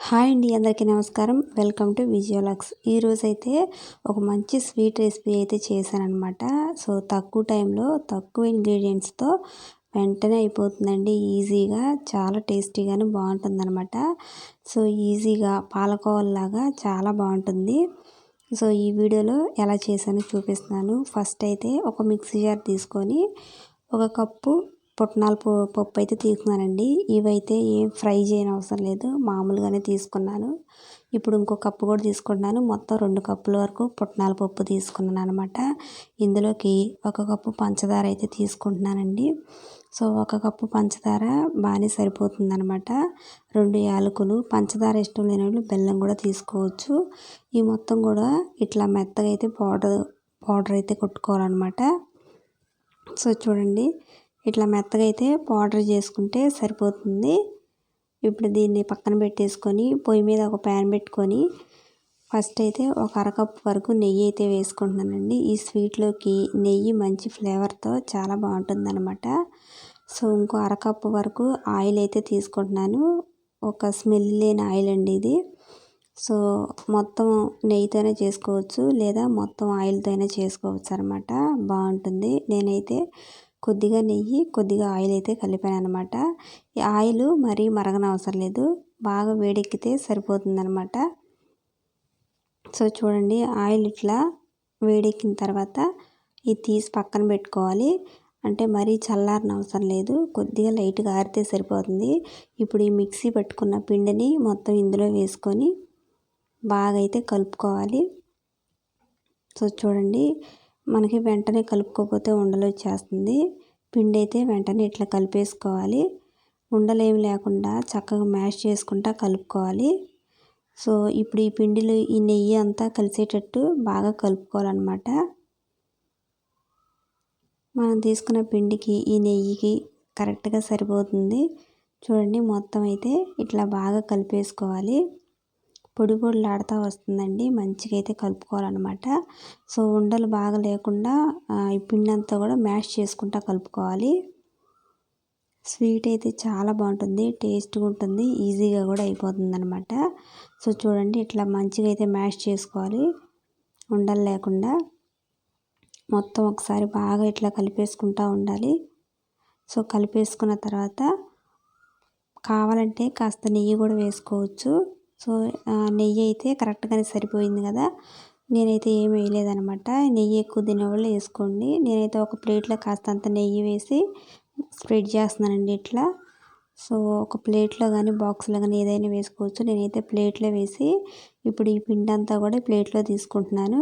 Hi అండి, అందరికీ నమస్కారం. వెల్కమ్ టు విజయోలాక్స్. ఈరోజైతే ఒక మంచి స్వీట్ రెసిపీ అయితే చేశాననమాట. సో తక్కువ టైంలో తక్కువ ఇంగ్రీడియంట్స్తో వెంటనే అయిపోతుందండి. ఈజీగా చాలా టేస్టీగాను బాగుంటుందన్నమాట. సో ఈజీగా పాలకోవలాగా చాలా బాగుంటుంది. సో ఈ వీడియోలో ఎలా చేశానో చూపిస్తున్నాను. ఫస్ట్ అయితే ఒక మిక్సీ జార్ తీసుకొని ఒక కప్పు పుట్నాల పప్పు అయితే తీసుకున్నానండి. ఇవైతే ఏం ఫ్రై చేయని అవసరం లేదు, మామూలుగానే తీసుకున్నాను. ఇప్పుడు ఇంకో కప్పు కూడా తీసుకుంటున్నాను. మొత్తం 2 కప్పుల వరకు పుట్నాల పప్పు తీసుకున్నాను అనమాట. ఇందులోకి ఒక కప్పు పంచదార అయితే తీసుకుంటున్నానండి. సో ఒక కప్పు పంచదార బాగానే సరిపోతుంది అనమాట. 2 యాలకులు, పంచదార ఇష్టం లేని వాళ్ళు బెల్లం కూడా తీసుకోవచ్చు. ఈ మొత్తం కూడా ఇట్లా మెత్తగా అయితే పౌడర్ అయితే కొట్టుకోవాలన్నమాట. సో చూడండి, ఇట్లా మెత్తగా అయితే పౌడర్ చేసుకుంటే సరిపోతుంది. ఇప్పుడు దీన్ని పక్కన పెట్టేసుకొని పొయ్యి మీద ఒక ప్యాన్ పెట్టుకొని ఫస్ట్ అయితే ఒక అరకప్పు వరకు నెయ్యి అయితే వేసుకుంటున్నానండి. ఈ స్వీట్లోకి నెయ్యి మంచి ఫ్లేవర్తో చాలా బాగుంటుందన్నమాట. సో ఇంకో అరకప్పు వరకు ఆయిల్ అయితే తీసుకుంటున్నాను. ఒక స్మెల్ లేని ఆయిల్ అండి ఇది. సో మొత్తం నెయ్యితోనే చేసుకోవచ్చు, లేదా మొత్తం ఆయిల్తో అయినా చేసుకోవచ్చు అనమాట. బాగుంటుంది. నేనైతే కొద్దిగా నెయ్యి, కొద్దిగా ఆయిల్ అయితే కలిపాను అనమాట. ఈ ఆయిల్ మరీ మరగనవసరం లేదు, బాగా వేడెక్కితే సరిపోతుందనమాట. సో చూడండి, ఆయిల్ ఇట్లా వేడెక్కిన తర్వాత ఇది తీసి పక్కన పెట్టుకోవాలి. అంటే మరీ చల్లారని అవసరం లేదు, కొద్దిగా లైట్గా ఆరితే సరిపోతుంది. ఇప్పుడు ఈ మిక్సీ పెట్టుకున్న పిండిని మొత్తం ఇందులో వేసుకొని బాగా అయితే కలుపుకోవాలి. సో చూడండి, మనకి వెంటనే కలుపుకోకపోతే ఉండలు వచ్చేస్తుంది. పిండి అయితే వెంటనే ఇట్లా కలిపేసుకోవాలి. ఉండలేమి లేకుండా చక్కగా మ్యాష్ చేసుకుంటా కలుపుకోవాలి. సో ఇప్పుడు ఈ పిండిలో ఈ నెయ్యి అంతా కలిసేటట్టు బాగా కలుపుకోవాలన్నమాట. మనం తీసుకున్న పిండికి ఈ నెయ్యికి కరెక్ట్గా సరిపోతుంది. చూడండి, మొత్తం అయితే ఇట్లా బాగా కలిపేసుకోవాలి. పొడి పొడిలాడుతూ వస్తుందండి. మంచిగా అయితే కలుపుకోవాలన్నమాట. సో ఉండలు బాగా లేకుండా ఈ పిండి అంతా కూడా మ్యాష్ చేసుకుంటా కలుపుకోవాలి. స్వీట్ అయితే చాలా బాగుంటుంది, టేస్ట్గా ఉంటుంది, ఈజీగా కూడా అయిపోతుంది అనమాట. సో చూడండి, ఇట్లా మంచిగా అయితే మ్యాష్ చేసుకోవాలి ఉండలు లేకుండా. మొత్తం ఒకసారి బాగా ఇట్లా కలిపేసుకుంటూ ఉండాలి. సో కలిపేసుకున్న తర్వాత కావాలంటే కాస్త నెయ్యి కూడా వేసుకోవచ్చు. సో నెయ్యి అయితే కరెక్ట్గానే సరిపోయింది కదా. నేనైతే ఏం వేయలేదనమాట. నెయ్యి ఎక్కువ తినేవాళ్ళు వేసుకోండి. నేనైతే ఒక ప్లేట్లో కాస్తంత నెయ్యి వేసి స్ప్రెడ్ చేస్తున్నానండి ఇట్లా. సో ఒక ప్లేట్లో కానీ బాక్స్లో కానీ ఏదైనా వేసుకోవచ్చు. నేనైతే ప్లేట్లో వేసి ఇప్పుడు ఈ పిండి అంతా కూడా ప్లేట్లో తీసుకుంటున్నాను.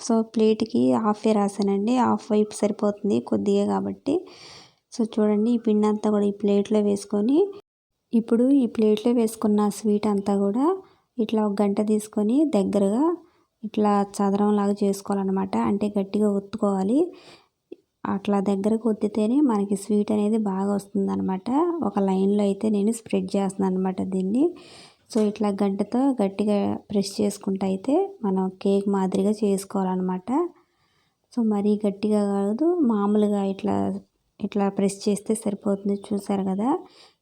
సో ప్లేట్కి హాఫే రాసానండి, హాఫ్ వైపు సరిపోతుంది కొద్దిగా కాబట్టి. సో చూడండి, ఈ పిండి అంతా కూడా ఈ ప్లేట్లో వేసుకొని ఇప్పుడు ఈ ప్లేట్లో వేసుకున్న స్వీట్ అంతా కూడా ఇట్లా ఒక గంట తీసుకొని దగ్గరగా ఇట్లా చదరంలాగా చేసుకోవాలన్నమాట. అంటే గట్టిగా ఒత్తుకోవాలి. అట్లా దగ్గరకు ఒత్తితేనే మనకి స్వీట్ అనేది బాగా వస్తుందన్నమాట. ఒక లైన్లో అయితే నేను స్ప్రెడ్ చేస్తున్నాను అనమాట దీన్ని. సో ఇట్లా గంటతో గట్టిగా ప్రెస్ చేసుకుంటూ అయితే మనం కేక్ మాదిరిగా చేసుకోవాలన్నమాట. సో మరీ గట్టిగా కాదు, మామూలుగా ఇట్లా ఇట్లా ప్రెస్ చేస్తే సరిపోతుంది. చూసారు కదా,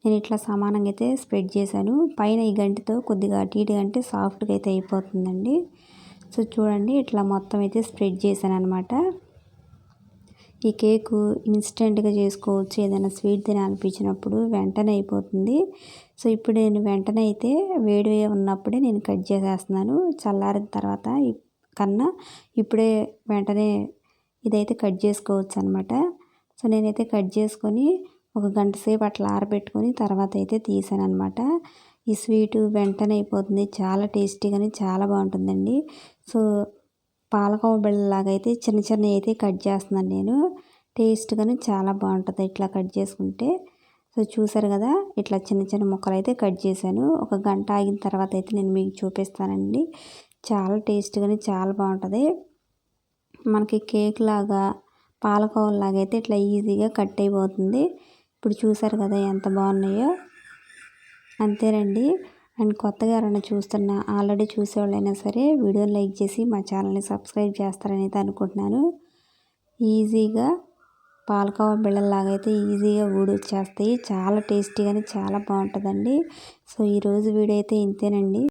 నేను ఇట్లా సమానంగా అయితే స్ప్రెడ్ చేశాను. పైన ఈ గంటతో కొద్దిగా అటు ఇటు అంటే సాఫ్ట్గా అయితే అయిపోతుందండి. సో చూడండి, ఇట్లా మొత్తం అయితే స్ప్రెడ్ చేశాను అనమాట. ఈ కేకు ఇన్స్టెంట్గా చేసుకోవచ్చు, ఏదైనా స్వీట్ తినాలనిపించినప్పుడు వెంటనే అయిపోతుంది. సో ఇప్పుడు నేను వెంటనే అయితే వేడి ఉన్నప్పుడే నేను కట్ చేసేస్తున్నాను. చల్లారిన తర్వాత కన్నా ఇప్పుడే వెంటనే ఇదైతే కట్ చేసుకోవచ్చు అనమాట. సో నేనైతే కట్ చేసుకొని ఒక గంట సేపు అట్లా ఆరబెట్టుకొని తర్వాత అయితే తీసాను అనమాట. ఈ స్వీటు వెంటనే అయిపోతుంది, చాలా టేస్టీగానే చాలా బాగుంటుందండి. సో పాలకోవ బిళ్ళలాగా అయితే చిన్న చిన్నవి అయితే కట్ చేస్తున్నాను నేను. టేస్ట్గానే చాలా బాగుంటుంది ఇట్లా కట్ చేసుకుంటే. సో చూసారు కదా, ఇట్లా చిన్న చిన్న ముక్కలు అయితే కట్ చేశాను. ఒక గంట ఆగిన తర్వాత అయితే నేను మీకు చూపిస్తానండి. చాలా టేస్ట్గానే చాలా బాగుంటుంది. మనకి కేక్ లాగా పాలకోవలాగా అయితే ఇట్లా ఈజీగా కట్ అయిపోతుంది. ఇప్పుడు చూసారు కదా ఎంత బాగున్నాయో. అంతేనండి. అండ్ కొత్తగా ఎవరైనా చూస్తున్నా, ఆల్రెడీ చూసేవాళ్ళైనా సరే వీడియోని లైక్ చేసి మా ఛానల్ని సబ్స్క్రైబ్ చేస్తారని అయితే అనుకుంటున్నాను. ఈజీగా పాలకోవా బిళ్ళల్లాగా అయితే ఈజీగా ఊడొచ్చేస్తాయి. చాలా టేస్టీగానే చాలా బాగుంటుందండి. సో ఈరోజు వీడియో అయితే ఇంతేనండి.